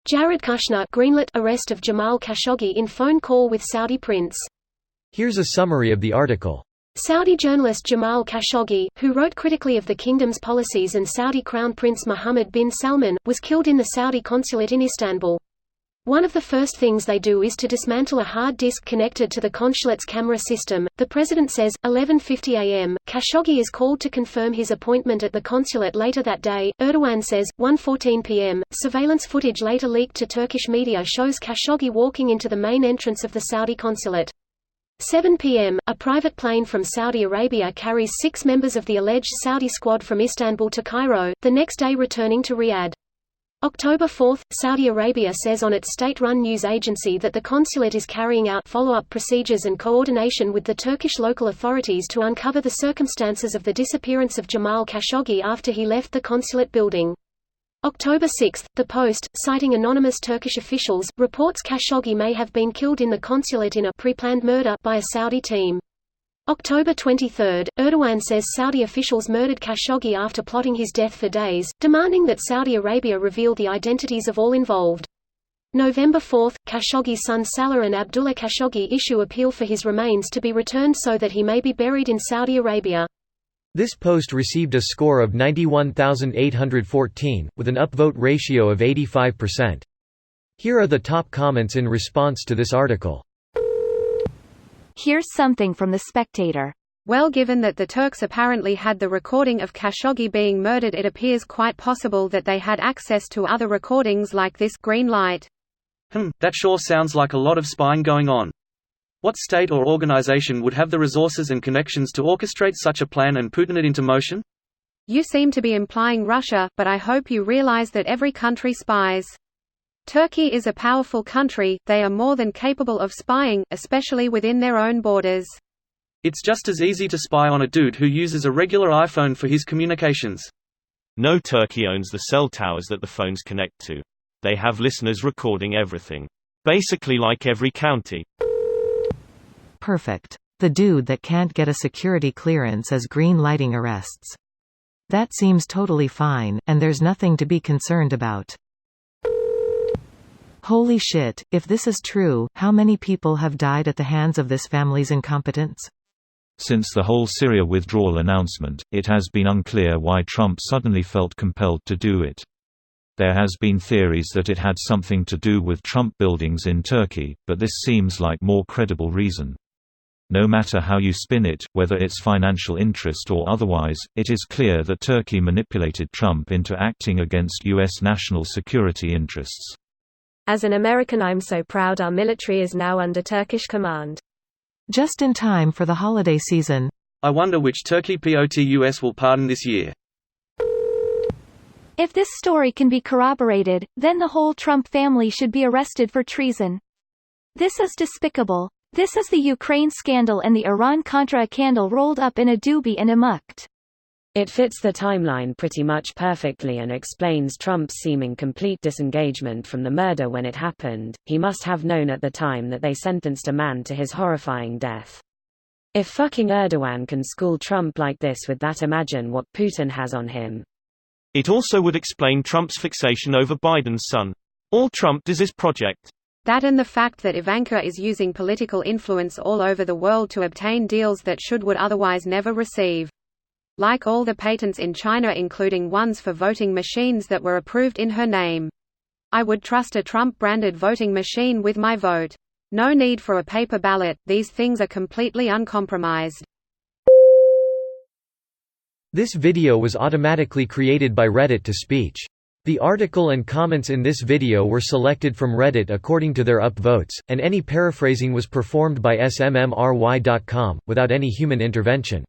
Jared Kushner, greenlit arrest of Jamal Khashoggi in phone call with Saudi prince. Here's a summary of the article. Saudi journalist Jamal Khashoggi, who wrote critically of the kingdom's policies and Saudi Crown Prince Mohammed bin Salman, was killed in the Saudi consulate in Istanbul. One of the first things they do is to dismantle a hard disk connected to the consulate's camera system, the president says. 11:50 a.m., Khashoggi is called to confirm his appointment at the consulate later that day, Erdogan says. 1:14 p.m., surveillance footage later leaked to Turkish media shows Khashoggi walking into the main entrance of the Saudi consulate. 7 p.m., a private plane from Saudi Arabia carries 6 members of the alleged Saudi squad from Istanbul to Cairo, the next day returning to Riyadh. October 4, Saudi Arabia says on its state-run news agency that the consulate is carrying out follow-up procedures and coordination with the Turkish local authorities to uncover the circumstances of the disappearance of Jamal Khashoggi after he left the consulate building. October 6, The Post, citing anonymous Turkish officials, reports Khashoggi may have been killed in the consulate in a pre-planned murder by a Saudi team. October 23, Erdogan says Saudi officials murdered Khashoggi after plotting his death for days, demanding that Saudi Arabia reveal the identities of all involved. November 4, Khashoggi's sons Salah and Abdullah Khashoggi issue appeal for his remains to be returned so that he may be buried in Saudi Arabia. This post received a score of 91,814, with an upvote ratio of 85%. Here are the top comments in response to this article. Here's something from The Spectator. Well, given that the Turks apparently had the recording of Khashoggi being murdered, it appears quite possible that they had access to other recordings like this. Greenlight. That sure sounds like a lot of spying going on. What state or organization would have the resources and connections to orchestrate such a plan and put it into motion? You seem to be implying Russia, but I hope you realize that every country spies. Turkey is a powerful country, they are more than capable of spying, especially within their own borders. It's just as easy to spy on a dude who uses a regular iPhone for his communications. No, Turkey owns the cell towers that the phones connect to. They have listeners recording everything. Basically like every county. Perfect. The dude that can't get a security clearance is green lighting arrests. That seems totally fine, and there's nothing to be concerned about. Holy shit, if this is true, how many people have died at the hands of this family's incompetence? Since the whole Syria withdrawal announcement, it has been unclear why Trump suddenly felt compelled to do it. There has been theories that it had something to do with Trump buildings in Turkey, but this seems like more credible reason. No matter how you spin it, whether it's financial interest or otherwise, it is clear that Turkey manipulated Trump into acting against U.S. national security interests. As an American, I'm so proud our military is now under Turkish command. Just in time for the holiday season. I wonder which Turkey POTUS will pardon this year. If this story can be corroborated, then the whole Trump family should be arrested for treason. This is despicable. This is the Ukraine scandal and the Iran-Contra scandal rolled up in a doobie and emucked. It fits the timeline pretty much perfectly and explains Trump's seeming complete disengagement from the murder when it happened. He must have known at the time that they sentenced a man to his horrifying death. If fucking Erdogan can school Trump like this with that, imagine what Putin has on him. It also would explain Trump's fixation over Biden's son. All Trump does is project. That and the fact that Ivanka is using political influence all over the world to obtain deals that would otherwise never receive. Like all the patents in China, including ones for voting machines that were approved in her name. I would trust a Trump-branded voting machine with my vote. No need for a paper ballot, these things are completely uncompromised. This video was automatically created by Reddit to speech. The article and comments in this video were selected from Reddit according to their upvotes, and any paraphrasing was performed by smmry.com, without any human intervention.